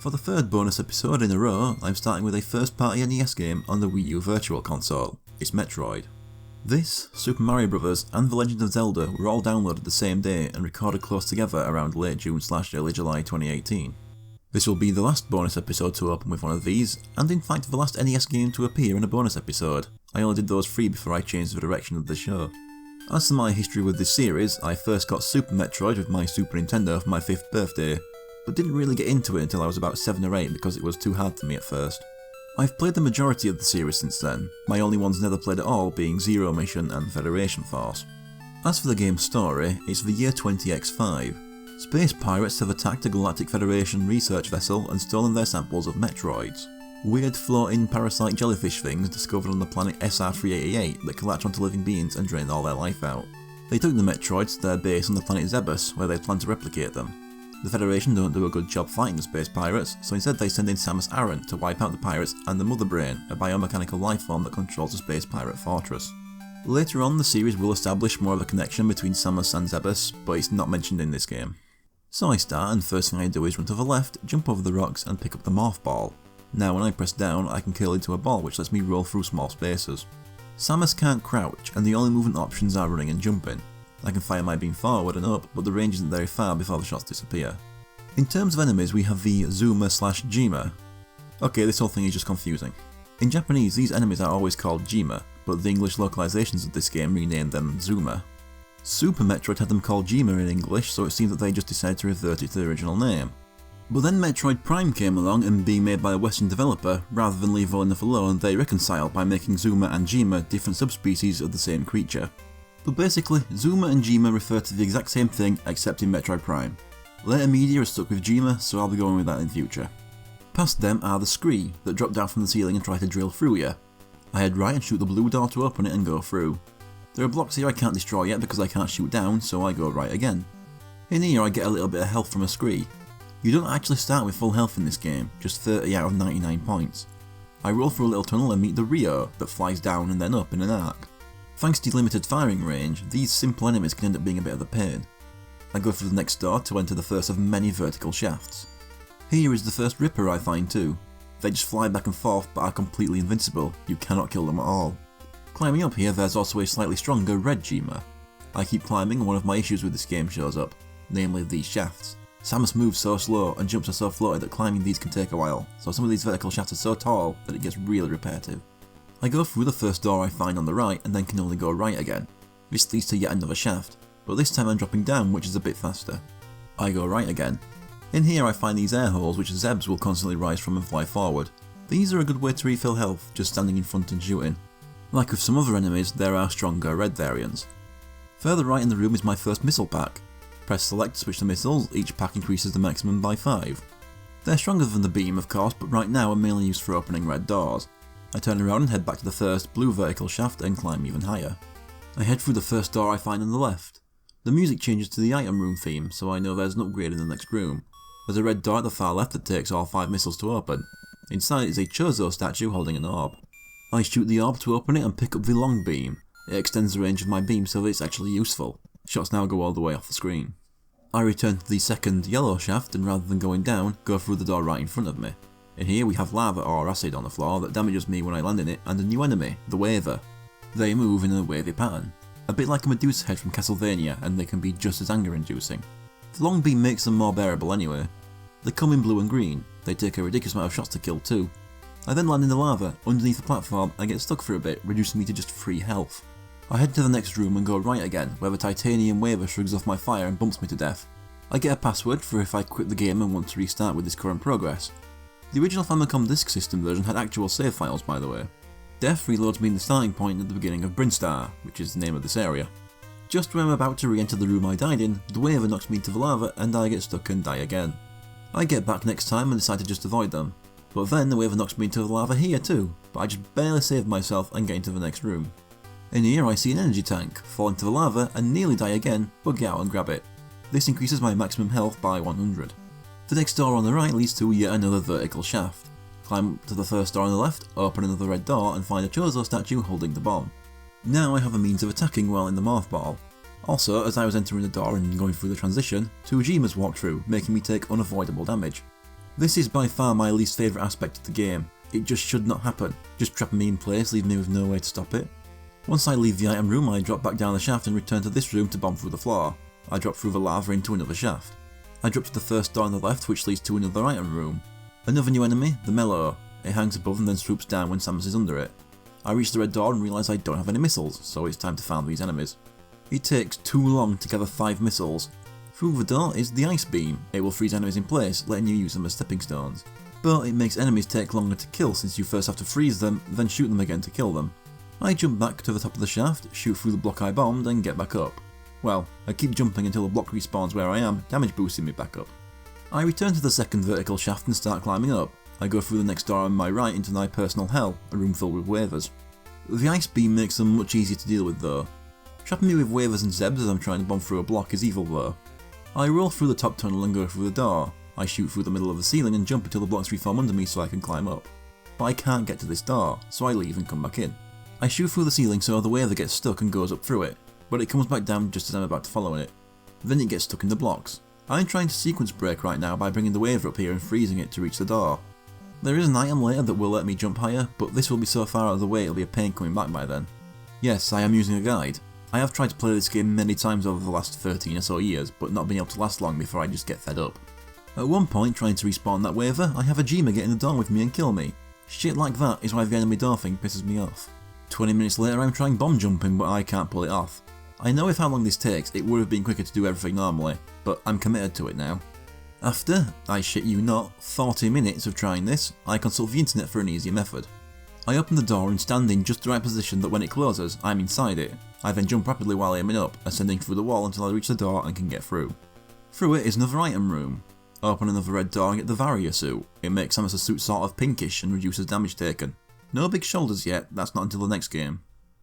For the third bonus episode in a row, I'm starting with a first-party NES game on the Wii U Virtual Console. It's Metroid. This, Super Mario Bros. And The Legend of Zelda were all downloaded the same day and recorded close together around late June/early July 2018. This will be the last bonus episode to open with one of these, and in fact the last NES game to appear in a bonus episode. I only did those 3 before I changed the direction of the show. As to my history with this series, I first got Super Metroid with my Super Nintendo for my 5th birthday, but didn't really get into it until I was about 7 or 8 because it was too hard for me at first. I've played the majority of the series since then, my only ones never played at all being Zero Mission and Federation Force. As for the game's story, it's the year 20x5. Space pirates have attacked a Galactic Federation research vessel and stolen their samples of Metroids. Weird floating parasite jellyfish things discovered on the planet SR-388 that can latch onto living beings and drain all their life out. They took the Metroids to their base on the planet Zebus, where they plan to replicate them. The Federation don't do a good job fighting the space pirates, so instead they send in Samus Aran to wipe out the pirates and the Mother Brain, a biomechanical lifeform that controls the space pirate fortress. Later on, the series will establish more of a connection between Samus and Zebus, but it's not mentioned in this game. So I start, and first thing I do is run to the left, jump over the rocks and pick up the Morph Ball. Now when I press down, I can curl into a ball which lets me roll through small spaces. Samus can't crouch, and the only movement options are running and jumping. I can fire my beam forward and up, but the range isn't very far before the shots disappear. In terms of enemies, we have the Zuma/Jima. Okay, this whole thing is just confusing. In Japanese, these enemies are always called Jima, but the English localizations of this game renamed them Zuma. Super Metroid had them called Jima in English, so it seems that they just decided to revert it to the original name. But then Metroid Prime came along, and being made by a Western developer, rather than leave well enough alone, they reconciled by making Zuma and Jima different subspecies of the same creature. But basically, Zuma and Jima refer to the exact same thing except in Metroid Prime. Later media is stuck with Jima, so I'll be going with that in future. Past them are the Scree, that drop down from the ceiling and try to drill through you. I head right and shoot the blue door to open it and go through. There are blocks here I can't destroy yet because I can't shoot down, so I go right again. In here I get a little bit of health from a Scree. You don't actually start with full health in this game, just 30 out of 99 points. I roll through a little tunnel and meet the Rio, that flies down and then up in an arc. Thanks to limited firing range, these simple enemies can end up being a bit of a pain. I go through the next door to enter the first of many vertical shafts. Here is the first Ripper I find too. They just fly back and forth but are completely invincible, you cannot kill them at all. Climbing up here there's also a slightly stronger Red Jima. I keep climbing and one of my issues with this game shows up, namely these shafts. Samus moves so slow and jumps are so floaty that climbing these can take a while, so some of these vertical shafts are so tall that it gets really repetitive. I go through the first door I find on the right and then can only go right again. This leads to yet another shaft, but this time I'm dropping down which is a bit faster. I go right again. In here I find these air holes which Zebs will constantly rise from and fly forward. These are a good way to refill health, just standing in front and shooting. Like with some other enemies, there are stronger red variants. Further right in the room is my first missile pack. Press select to switch the missiles, each pack increases the maximum by 5. They're stronger than the beam of course, but right now are mainly used for opening red doors. I turn around and head back to the first blue vertical shaft and climb even higher. I head through the first door I find on the left. The music changes to the item room theme, so I know there's an upgrade in the next room. There's a red door at the far left that takes all 5 missiles to open. Inside is a Chozo statue holding an orb. I shoot the orb to open it and pick up the long beam. It extends the range of my beam so that it's actually useful. Shots now go all the way off the screen. I return to the second yellow shaft and rather than going down, go through the door right in front of me. In here we have lava or acid on the floor that damages me when I land in it, and a new enemy, the Waver. They move in a wavy pattern. A bit like a Medusa head from Castlevania, and they can be just as anger inducing. The long beam makes them more bearable anyway. They come in blue and green, they take a ridiculous amount of shots to kill too. I then land in the lava, underneath the platform, and get stuck for a bit, reducing me to just 3 health. I head to the next room and go right again, where the titanium Waver shrugs off my fire and bumps me to death. I get a password for if I quit the game and want to restart with this current progress. The original Famicom Disk System version had actual save files by the way. Death reloads me in the starting point at the beginning of Brinstar, which is the name of this area. Just when I'm about to re-enter the room I died in, the Waver knocks me into the lava and I get stuck and die again. I get back next time and decide to just avoid them. But then the Waver knocks me into the lava here too, but I just barely save myself and get into the next room. In here I see an energy tank, fall into the lava and nearly die again, but get out and grab it. This increases my maximum health by 100. The next door on the right leads to yet another vertical shaft. Climb to the first door on the left, open another red door and find a Chozo statue holding the bomb. Now I have a means of attacking while in the Morph Ball. Also, as I was entering the door and going through the transition, 2 Jimas walked through, making me take unavoidable damage. This is by far my least favourite aspect of the game. It just should not happen, just trapping me in place, leaving me with no way to stop it. Once I leave the item room, I drop back down the shaft and return to this room to bomb through the floor. I drop through the lava into another shaft. I drop to the first door on the left, which leads to another item room. Another new enemy, the Mellow. It hangs above and then swoops down when Samus is under it. I reach the red door and realise I don't have any missiles, so it's time to farm these enemies. It takes too long to gather 5 missiles. Through the door is the Ice Beam. It will freeze enemies in place, letting you use them as stepping stones. But it makes enemies take longer to kill since you first have to freeze them, then shoot them again to kill them. I jump back to the top of the shaft, shoot through the block I bombed, and get back up. Well, I keep jumping until the block respawns where I am, damage boosting me back up. I return to the second vertical shaft and start climbing up. I go through the next door on my right into my personal hell, a room filled with waivers. The Ice Beam makes them much easier to deal with though. Trapping me with waivers and zebs as I'm trying to bomb through a block is evil though. I roll through the top tunnel and go through the door. I shoot through the middle of the ceiling and jump until the blocks reform under me so I can climb up. But I can't get to this door, so I leave and come back in. I shoot through the ceiling so the waiver gets stuck and goes up through it, but it comes back down just as I'm about to follow it. Then it gets stuck in the blocks. I'm trying to sequence break right now by bringing the waiver up here and freezing it to reach the door. There is an item later that will let me jump higher, but this will be so far out of the way it'll be a pain coming back by then. Yes, I am using a guide. I have tried to play this game many times over the last 13 or so years, but not been able to last long before I just get fed up. At one point, trying to respawn that waiver, I have a Giga get in the door with me and kill me. Shit like that is why the enemy door thing pisses me off. 20 minutes later I'm trying bomb jumping, but I can't pull it off. I know with how long this takes, it would have been quicker to do everything normally, but I'm committed to it now. After, I shit you not, 40 minutes of trying this, I consult the internet for an easier method. I open the door and stand in just the right position that when it closes, I'm inside it. I then jump rapidly while aiming up, ascending through the wall until I reach the door and can get through. Through it is another item room. Open another red door and get the Varia suit. It makes Samus' suit sort of pinkish and reduces damage taken. No big shoulders yet, that's not until the next game.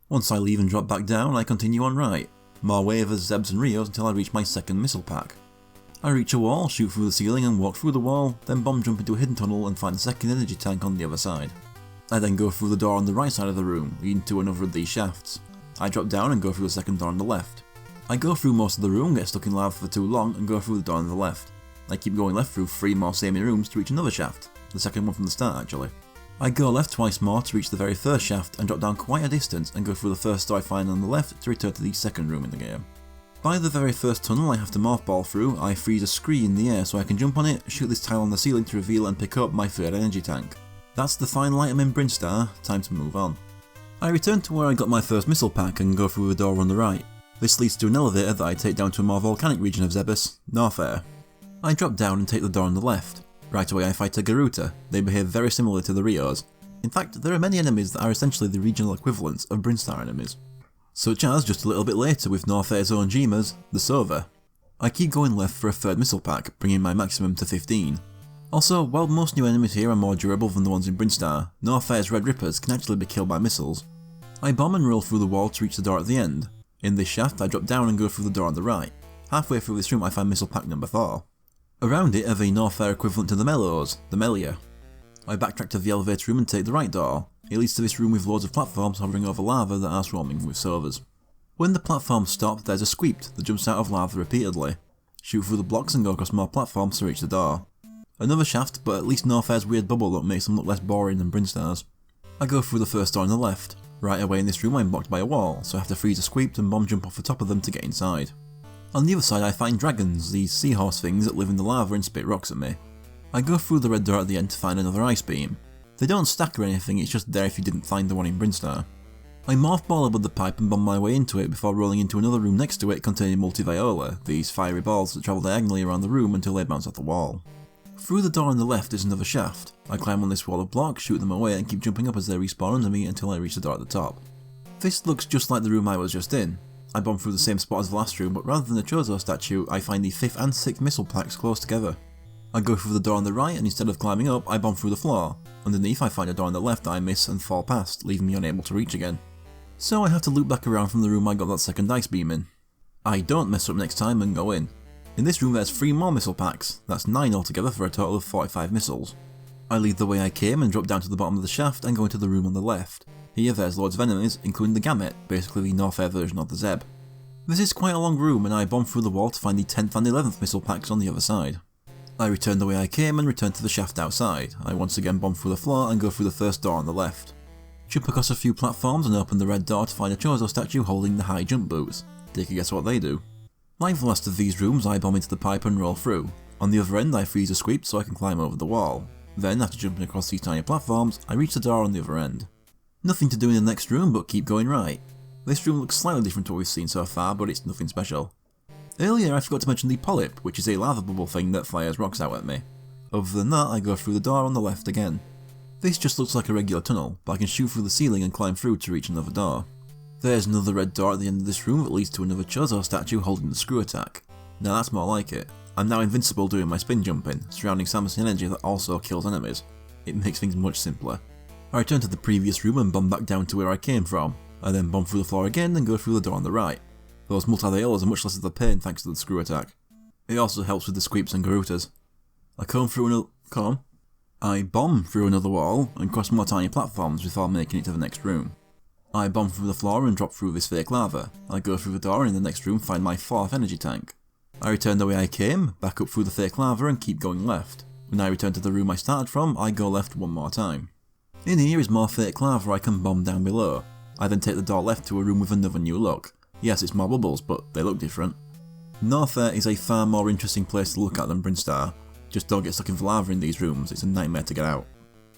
Once I leave and drop back down, I continue on right. More waivers, zebs and rios until I reach my second missile pack. I reach a wall, shoot through the ceiling and walk through the wall, then bomb jump into a hidden tunnel and find the second energy tank on the other side. I then go through the door on the right side of the room, leading to another of these shafts. I drop down and go through the second door on the left. I go through most of the room, get stuck in lava for too long and go through the door on the left. I keep going left through 3 more samey rooms to reach another shaft, the second one from the start actually. I go left twice more to reach the very first shaft and drop down quite a distance and go through the first door I find on the left to return to the second room in the game. By the very first tunnel I have to morph ball through, I freeze a screen in the air so I can jump on it, shoot this tile on the ceiling to reveal and pick up my third energy tank. That's the final item in Brinstar, time to move on. I return to where I got my first missile pack and go through the door on the right. This leads to an elevator that I take down to a more volcanic region of Zebus, Norfair. I drop down and take the door on the left. Right away I fight a Garuta. They behave very similarly to the Rios. In fact, there are many enemies that are essentially the regional equivalents of Brinstar enemies. Such as, just a little bit later with Norfair's own Gimas, the Sova. I keep going left for a third missile pack, bringing my maximum to 15. Also, while most new enemies here are more durable than the ones in Brinstar, Norfair's Red Rippers can actually be killed by missiles. I bomb and roll through the wall to reach the door at the end. In this shaft I drop down and go through the door on the right. Halfway through this room I find missile pack number 4. Around it are the Norfair equivalent to the Mellows, the Melia. I backtrack to the elevator room and take the right door. It leads to this room with loads of platforms hovering over lava that are swarming with Sovas. When the platforms stop, there's a Squeept that jumps out of lava repeatedly. Shoot through the blocks and go across more platforms to reach the door. Another shaft, but at least Norfair's weird bubble look makes them look less boring than Brinstar's. I go through the first door on the left. Right away in this room I'm blocked by a wall, so I have to freeze a Squeept and bomb jump off the top of them to get inside. On the other side I find dragons, these seahorse things that live in the lava and spit rocks at me. I go through the red door at the end to find another ice beam. They don't stack or anything, it's just there if you didn't find the one in Brinstar. I morph ball above the pipe and bomb my way into it before rolling into another room next to it containing Multiviola, these fiery balls that travel diagonally around the room until they bounce off the wall. Through the door on the left is another shaft. I climb on this wall of blocks, shoot them away and keep jumping up as they respawn under me until I reach the door at the top. This looks just like the room I was just in. I bomb through the same spot as the last room, but rather than the Chozo statue, I find the 5th and 6th missile packs close together. I go through the door on the right and instead of climbing up, I bomb through the floor. Underneath I find a door on the left that I miss and fall past, leaving me unable to reach again. So I have to loop back around from the room I got that second ice beam in. I don't mess up next time and go in. In this room there's 3 more missile packs, that's 9 altogether for a total of 45 missiles. I leave the way I came and drop down to the bottom of the shaft and go into the room on the left. Here there's loads of enemies, including the Gamut, basically the Norfair version of the Zeb. This is quite a long room and I bomb through the wall to find the 10th and 11th missile packs on the other side. I return the way I came and return to the shaft outside. I once again bomb through the floor and go through the first door on the left. Jump across a few platforms and open the red door to find a Chozo statue holding the high jump boots. Take a guess what they do. Like the last of these rooms, I bomb into the pipe and roll through. On the other end I freeze a sweep so I can climb over the wall. Then, after jumping across these tiny platforms, I reach the door on the other end. Nothing to do in the next room but keep going right. This room looks slightly different to what we've seen so far, but it's nothing special. Earlier I forgot to mention the polyp, which is a lava bubble thing that fires rocks out at me. Other than that, I go through the door on the left again. This just looks like a regular tunnel, but I can shoot through the ceiling and climb through to reach another door. There's another red door at the end of this room that leads to another Chozo statue holding the screw attack. Now that's more like it. I'm now invincible doing my spin jumping, surrounding Samus energy that also kills enemies. It makes things much simpler. I return to the previous room and bomb back down to where I came from. I then bomb through the floor again and go through the door on the right. Those multi-layers are much less of a pain thanks to the screw attack. It also helps with the squeeps and garutas. I bomb through another wall and cross more tiny platforms before making it to the next room. I bomb through the floor and drop through this fake lava. I go through the door and in the next room find my 4th energy tank. I return the way I came, back up through the fake lava and keep going left. When I return to the room I started from, I go left one more time. In here is more fake lava I can bomb down below. I then take the door left to a room with another new look. Yes, it's more bubbles, but they look different. North Air is a far more interesting place to look at than Brinstar. Just don't get stuck in lava in these rooms, it's a nightmare to get out.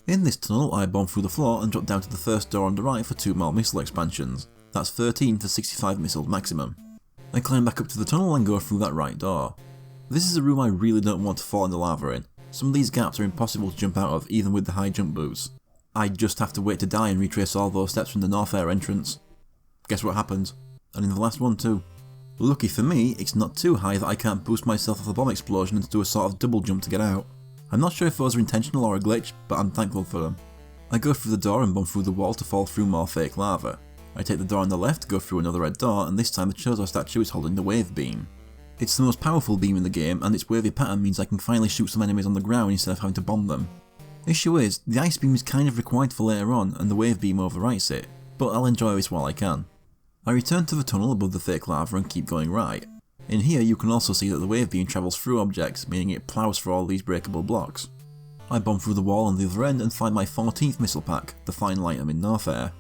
In this tunnel I bomb through the floor and drop down to the first door on the right for 2 more missile expansions. That's 13 for 65 missiles maximum. I climb back up to the tunnel and go through that right door. This is a room I really don't want to fall in the lava in. Some of these gaps are impossible to jump out of even with the high jump boots. I just have to wait to die and retrace all those steps from the North Air entrance. Guess what happens? And in the last one too. Lucky for me, it's not too high that I can't boost myself off a bomb explosion and do a sort of double jump to get out. I'm not sure if those are intentional or a glitch, but I'm thankful for them. I go through the door and bomb through the wall to fall through more fake lava. I take the door on the left, go through another red door, and this time the Chozo statue is holding the wave beam. It's the most powerful beam in the game, and its wavy pattern means I can finally shoot some enemies on the ground instead of having to bomb them. Issue is, the ice beam is kind of required for later on, and the wave beam overwrites it, but I'll enjoy this while I can. I return to the tunnel above the fake lava and keep going right. In here you can also see that the wave beam travels through objects, meaning it plows through all these breakable blocks. I bomb through the wall on the other end and find my 14th missile pack, the final item in North Air.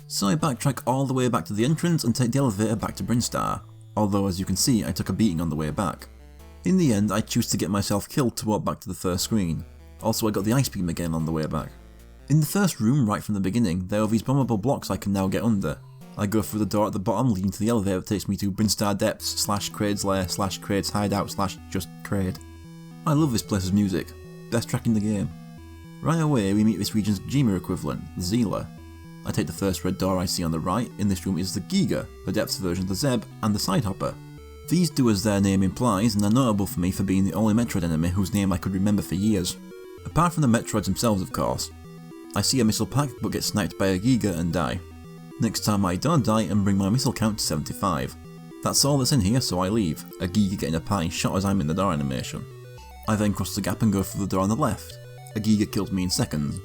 So I backtrack all the way back to the entrance and take the elevator back to Brinstar, although as you can see I took a beating on the way back. In the end I choose to get myself killed to walk back to the first screen. Also I got the ice beam again on the way back. In the first room right from the beginning there are these bombable blocks I can now get under. I go through the door at the bottom leading to the elevator that takes me to Brinstar Depths / Kraid's Lair / Kraid's Hideout / just Kraid. I love this place's music. Best track in the game. Right away we meet this region's Giga equivalent, Zila. I take the first red door I see on the right. In this room is the Giga, the Depths version of the Zeb, and the Sidehopper. These do as their name implies and are notable for me for being the only Metroid enemy whose name I could remember for years. Apart from the Metroids themselves of course. I see a missile pack but get sniped by a Giga and die. Next time I don't die and bring my missile count to 75. That's all that's in here so I leave, a Giga getting a parting shot as I'm in the door animation. I then cross the gap and go through the door on the left. A Giga kills me in seconds.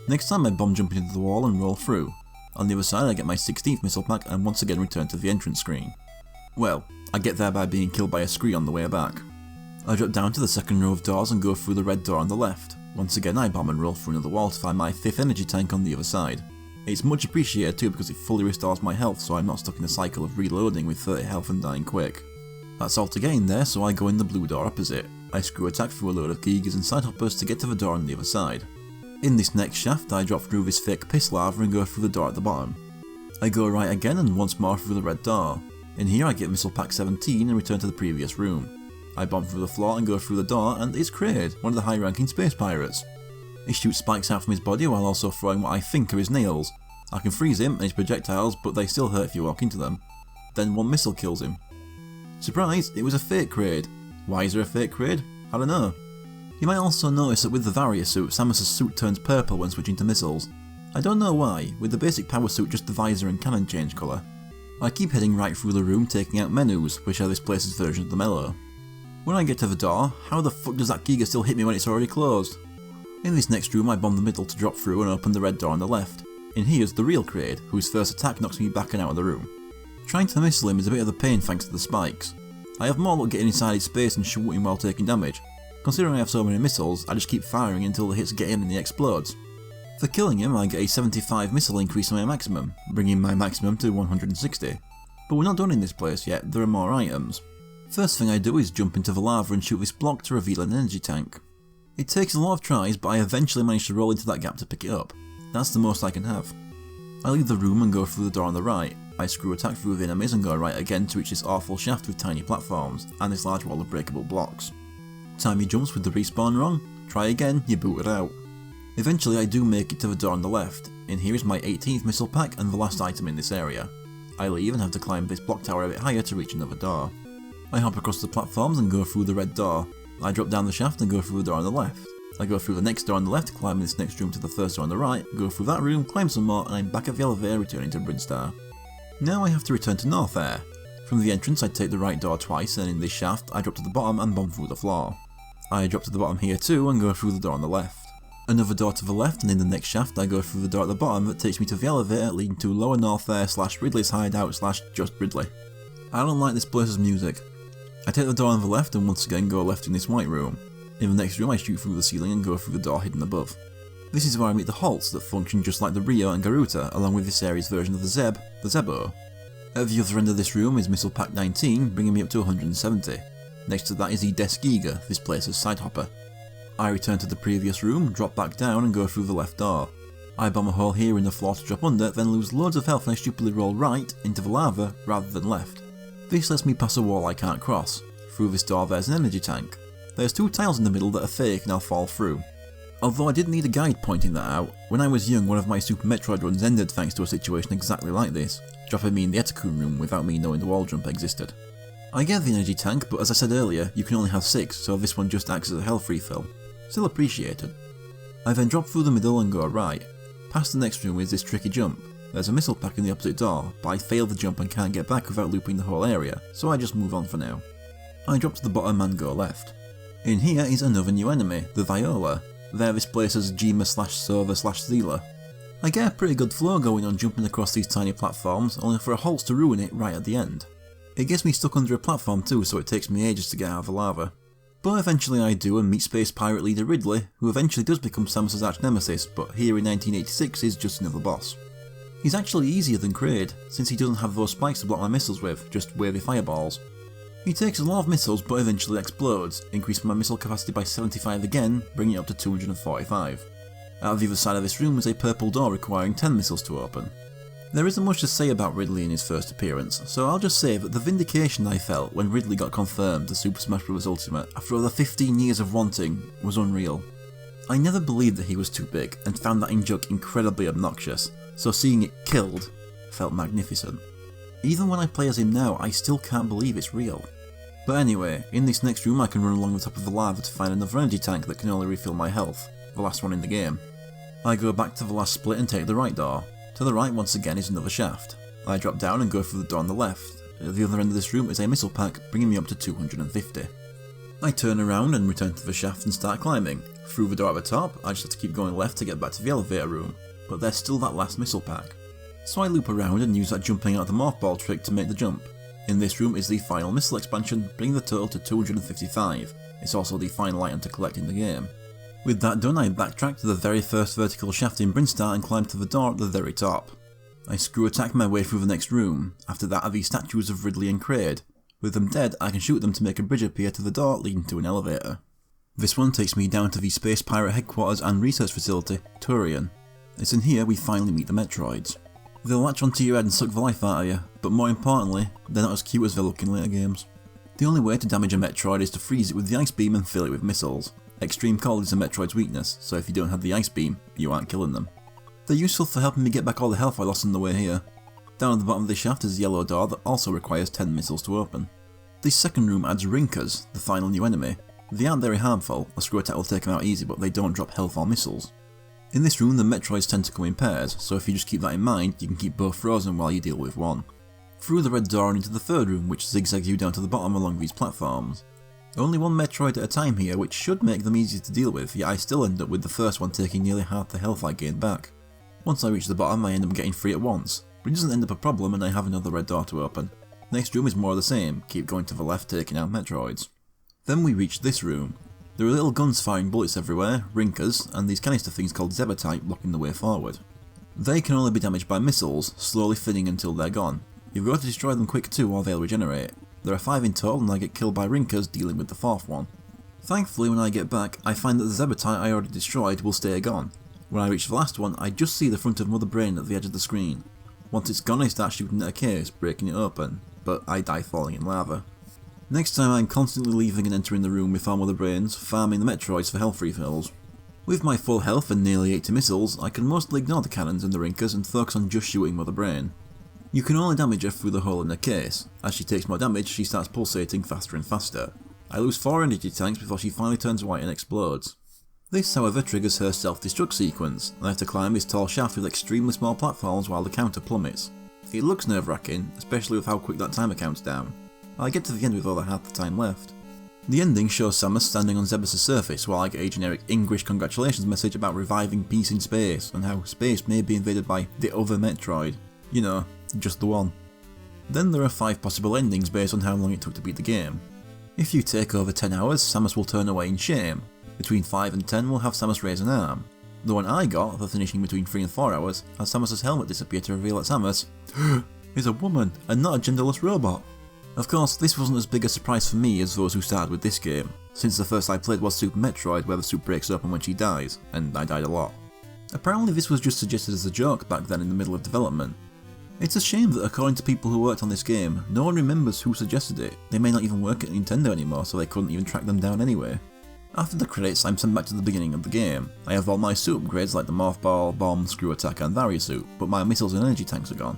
Next time I bomb jump into the wall and roll through. On the other side I get my 16th missile pack and once again return to the entrance screen. Well, I get there by being killed by a scree on the way back. I drop down to the second row of doors and go through the red door on the left. Once again I bomb and roll through another wall to find my 5th energy tank on the other side. It's much appreciated too because it fully restores my health so I'm not stuck in a cycle of reloading with 30 health and dying quick. That's all to gain there so I go in the blue door opposite. I screw attack through a load of Gigas and Sidehoppers to get to the door on the other side. In this next shaft I drop through this fake piss lava and go through the door at the bottom. I go right again and once more through the red door. In here I get missile pack 17 and return to the previous room. I bomb through the floor and go through the door and it's Kraid, one of the high ranking space pirates. He shoots spikes out from his body while also throwing what I think are his nails. I can freeze him and his projectiles but they still hurt if you walk into them. Then one missile kills him. Surprise, it was a fake Kraid. Why is there a fake Kraid? I don't know. You might also notice that with the Varia suit, Samus' suit turns purple when switching to missiles. I don't know why, with the basic power suit just the visor and cannon change colour. I keep heading right through the room taking out menus, which are this place's version of the Mellow. When I get to the door, how the fuck does that Giga still hit me when it's already closed? In this next room I bomb the middle to drop through and open the red door on the left. In here's the real Kraid, whose first attack knocks me back and out of the room. Trying to missile him is a bit of a pain thanks to the spikes. I have more luck getting inside his space and shooting while taking damage. Considering I have so many missiles, I just keep firing until the hits get in and he explodes. For killing him, I get a 75 missile increase on my maximum, bringing my maximum to 160. But we're not done in this place yet, there are more items. First thing I do is jump into the lava and shoot this block to reveal an energy tank. It takes a lot of tries, but I eventually manage to roll into that gap to pick it up. That's the most I can have. I leave the room and go through the door on the right. I screw attack through the enemies and go right again to reach this awful shaft with tiny platforms, and this large wall of breakable blocks. Time your jumps with the respawn wrong, try again, you're booted out. Eventually I do make it to the door on the left, and here is my 18th missile pack and the last item in this area. I leave and have to climb this block tower a bit higher to reach another door. I hop across the platforms and go through the red door. I drop down the shaft and go through the door on the left. I go through the next door on the left, climb this next room to the first door on the right, go through that room, climb some more, and I'm back at the elevator returning to Brinstar. Now I have to return to North Air. From the entrance I take the right door twice, and in this shaft I drop to the bottom and bomb through the floor. I drop to the bottom here too and go through the door on the left. Another door to the left, and in the next shaft I go through the door at the bottom that takes me to the elevator leading to Lower North Air / Ridley's hideout / just Ridley. I don't like this place's music. I take the door on the left and once again go left in this white room. In the next room I shoot through the ceiling and go through the door hidden above. This is where I meet the halts that function just like the Rio and Garuta, along with this area's version of the Zeb, the Zebo. At the other end of this room is Missile Pack 19, bringing me up to 170. Next to that is the Giga, this place's sidehopper. I return to the previous room, drop back down and go through the left door. I bomb a hole here in the floor to drop under, then lose loads of health and I stupidly roll right into the lava rather than left. This lets me pass a wall I can't cross. Through this door there's an energy tank. There's 2 tiles in the middle that are fake and I'll fall through. Although I didn't need a guide pointing that out, when I was young one of my Super Metroid runs ended thanks to a situation exactly like this, dropping me in the Etakun room without me knowing the wall jump existed. I get the energy tank, but as I said earlier, you can only have 6, so this one just acts as a health refill. Still appreciated. I then drop through the middle and go right. Past the next room is this tricky jump. There's a missile pack in the opposite door, but I fail the jump and can't get back without looping the whole area, so I just move on for now. I drop to the bottom and go left. In here is another new enemy, the Viola. They're this place's Gima / Sova / Zila. I get a pretty good flow going on jumping across these tiny platforms, only for a halt to ruin it right at the end. It gets me stuck under a platform too, so it takes me ages to get out of the lava. But eventually I do and meet Space Pirate leader Ridley, who eventually does become Samus's arch-nemesis, but here in 1986 is just another boss. He's actually easier than Kraid, since he doesn't have those spikes to block my missiles with, just wavy fireballs. He takes a lot of missiles but eventually explodes, increasing my missile capacity by 75 again, bringing it up to 245. Out of the other side of this room is a purple door requiring 10 missiles to open. There isn't much to say about Ridley in his first appearance, so I'll just say that the vindication I felt when Ridley got confirmed as Super Smash Bros. Ultimate after over 15 years of wanting was unreal. I never believed that he was too big and found that in-joke incredibly obnoxious, so seeing it killed felt magnificent. Even when I play as him now, I still can't believe it's real. But anyway, in this next room I can run along the top of the lava to find another energy tank that can only refill my health, the last one in the game. I go back to the last split and take the right door. To the right once again is another shaft. I drop down and go through the door on the left. At the other end of this room is a missile pack, bringing me up to 250. I turn around and return to the shaft and start climbing. Through the door at the top, I just have to keep going left to get back to the elevator room, but there's still that last missile pack. So I loop around and use that jumping out of the morph ball trick to make the jump. In this room is the final missile expansion, bringing the total to 255. It's also the final item to collect in the game. With that done, I backtrack to the very first vertical shaft in Brinstar and climb to the door at the very top. I screw attack my way through the next room. After that are the statues of Ridley and Kraid. With them dead, I can shoot them to make a bridge appear to the door leading to an elevator. This one takes me down to the Space Pirate headquarters and research facility, Turian. It's in here we finally meet the Metroids. They'll latch onto your head and suck the life out of you, but more importantly, they're not as cute as they look in later games. The only way to damage a Metroid is to freeze it with the ice beam and fill it with missiles. Extreme cold is a Metroid's weakness, so if you don't have the ice beam, you aren't killing them. They're useful for helping me get back all the health I lost on the way here. Down at the bottom of this shaft is a yellow door that also requires 10 missiles to open. This second room adds Rinkers, the final new enemy. They aren't very harmful, a screw attack will take them out easy, but they don't drop health or missiles. In this room the Metroids tend to come in pairs, so if you just keep that in mind, you can keep both frozen while you deal with one. Through the red door and into the third room, which zigzags you down to the bottom along these platforms. Only one Metroid at a time here, which should make them easier to deal with, yet I still end up with the first one taking nearly half the health I gained back. Once I reach the bottom I end up getting 3 at once, but it doesn't end up a problem and I have another red door to open. Next room is more of the same, keep going to the left taking out Metroids. Then we reach this room. There are little guns firing bullets everywhere, rinkers, and these canister things called Zebba-type blocking the way forward. They can only be damaged by missiles, slowly thinning until they're gone. You've got to destroy them quick too or they'll regenerate. There are 5 in total and I get killed by rinkers dealing with the 4th one. Thankfully when I get back, I find that the Zebba-type I already destroyed will stay gone. When I reach the last one, I just see the front of Mother Brain at the edge of the screen. Once it's gone I start shooting at a case, breaking it open, but I die falling in lava. Next time I'm constantly leaving and entering the room with our Mother Brains, farming the Metroids for health refills. With my full health and nearly 80 missiles, I can mostly ignore the cannons and the rinkers and focus on just shooting Mother Brain. You can only damage her through the hole in the case. As she takes more damage, she starts pulsating faster and faster. I lose 4 energy tanks before she finally turns white and explodes. This, however, triggers her self-destruct sequence, and I have to climb this tall shaft with extremely small platforms while the counter plummets. It looks nerve-wracking, especially with how quick that timer counts down. I get to the end with over half the time left. The ending shows Samus standing on Zebus' surface while I get a generic English congratulations message about reviving peace in space and how space may be invaded by the other Metroid. You know, just the one. Then there are 5 possible endings based on how long it took to beat the game. If you take over 10 hours, Samus will turn away in shame. Between 5 and 10 will have Samus raise an arm. The one I got, for finishing between 3 and 4 hours, has Samus' helmet disappear to reveal that Samus is a woman and not a genderless robot. Of course, this wasn't as big a surprise for me as those who started with this game, since the first I played was Super Metroid where the suit breaks open when she dies, and I died a lot. Apparently this was just suggested as a joke back then in the middle of development. It's a shame that according to people who worked on this game, no one remembers who suggested it. They may not even work at Nintendo anymore, so they couldn't even track them down anyway. After the credits, I'm sent back to the beginning of the game. I have all my suit upgrades like the Morph Ball, Bomb, Screw Attack and Varia suit, but my missiles and energy tanks are gone.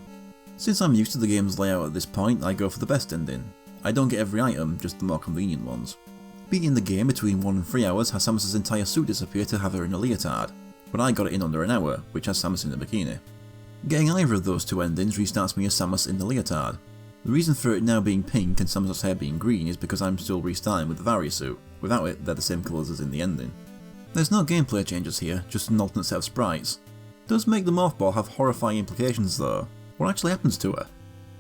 Since I'm used to the game's layout at this point, I go for the best ending. I don't get every item, just the more convenient ones. Beating the game between 1 and 3 hours has Samus' entire suit disappear to have her in a leotard, but I got it in under an hour, which has Samus in a bikini. Getting either of those 2 endings restarts me as Samus in the leotard. The reason for it now being pink and Samus' hair being green is because I'm still restarting with the Varia suit. Without it, they're the same colours as in the ending. There's no gameplay changes here, just an alternate set of sprites. It does make the Morph Ball have horrifying implications though. What actually happens to her?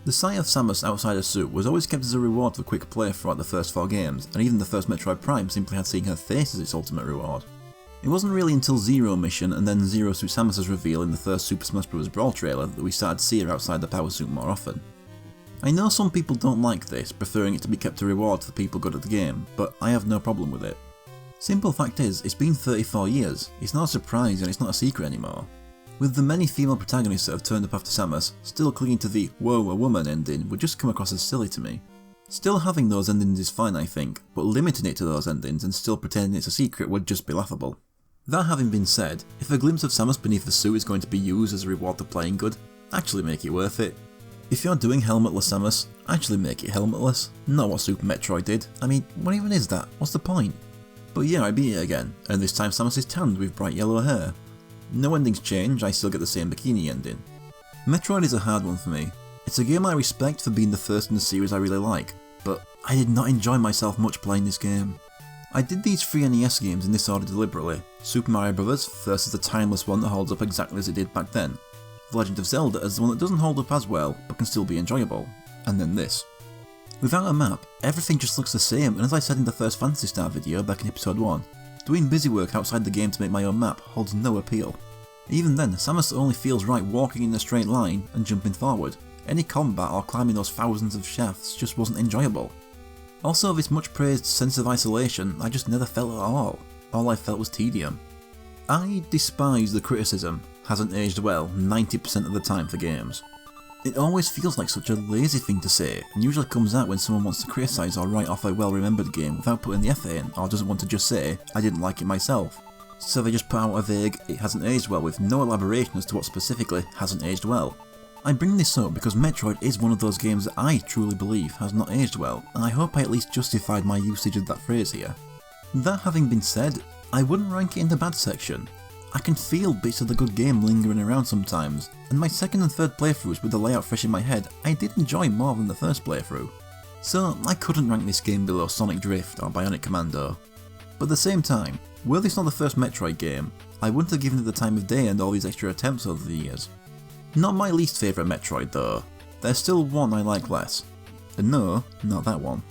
The sight of Samus outside her suit was always kept as a reward for quick play throughout the first 4 games, and even the first Metroid Prime simply had seeing her face as its ultimate reward. It wasn't really until Zero Mission and then Zero Suit Samus' reveal in the first Super Smash Bros. Brawl trailer that we started to see her outside the power suit more often. I know some people don't like this, preferring it to be kept a reward for people good at the game, but I have no problem with it. Simple fact is, it's been 34 years, it's not a surprise and it's not a secret anymore. With the many female protagonists that have turned up after Samus, still clinging to the "whoa, a woman" ending would just come across as silly to me. Still having those endings is fine I think, but limiting it to those endings and still pretending it's a secret would just be laughable. That having been said, if a glimpse of Samus beneath the suit is going to be used as a reward for playing good, actually make it worth it. If you're doing helmetless Samus, actually make it helmetless, not what Super Metroid did. I mean, what even is that? What's the point? But yeah, I beat it again, and this time Samus is tanned with bright yellow hair. No endings change, I still get the same bikini ending. Metroid is a hard one for me. It's a game I respect for being the first in the series I really like, but I did not enjoy myself much playing this game. I did these 3 NES games in this order deliberately. Super Mario Bros. First as the timeless one that holds up exactly as it did back then. The Legend of Zelda as the one that doesn't hold up as well, but can still be enjoyable. And then this. Without a map, everything just looks the same, and as I said in the first Phantasy Star video back in episode 1, doing busy work outside the game to make my own map holds no appeal. Even then, Samus only feels right walking in a straight line and jumping forward. Any combat or climbing those thousands of shafts just wasn't enjoyable. Also, this much praised sense of isolation I just never felt at all. All I felt was tedium. I despise the criticism, hasn't aged well 90% of the time for games. It always feels like such a lazy thing to say, and usually comes out when someone wants to criticise or write off a well-remembered game without putting the effort in, or doesn't want to just say, I didn't like it myself. So they just put out a vague, it hasn't aged well with no elaboration as to what specifically hasn't aged well. I bring this up because Metroid is one of those games that I truly believe has not aged well, and I hope I at least justified my usage of that phrase here. That having been said, I wouldn't rank it in the bad section. I can feel bits of the good game lingering around sometimes, and my second and third playthroughs with the layout fresh in my head I did enjoy more than the first playthrough. So I couldn't rank this game below Sonic Drift or Bionic Commando. But at the same time, were this not the first Metroid game, I wouldn't have given it the time of day and all these extra attempts over the years. Not my least favourite Metroid though, there's still one I like less. And no, not that one.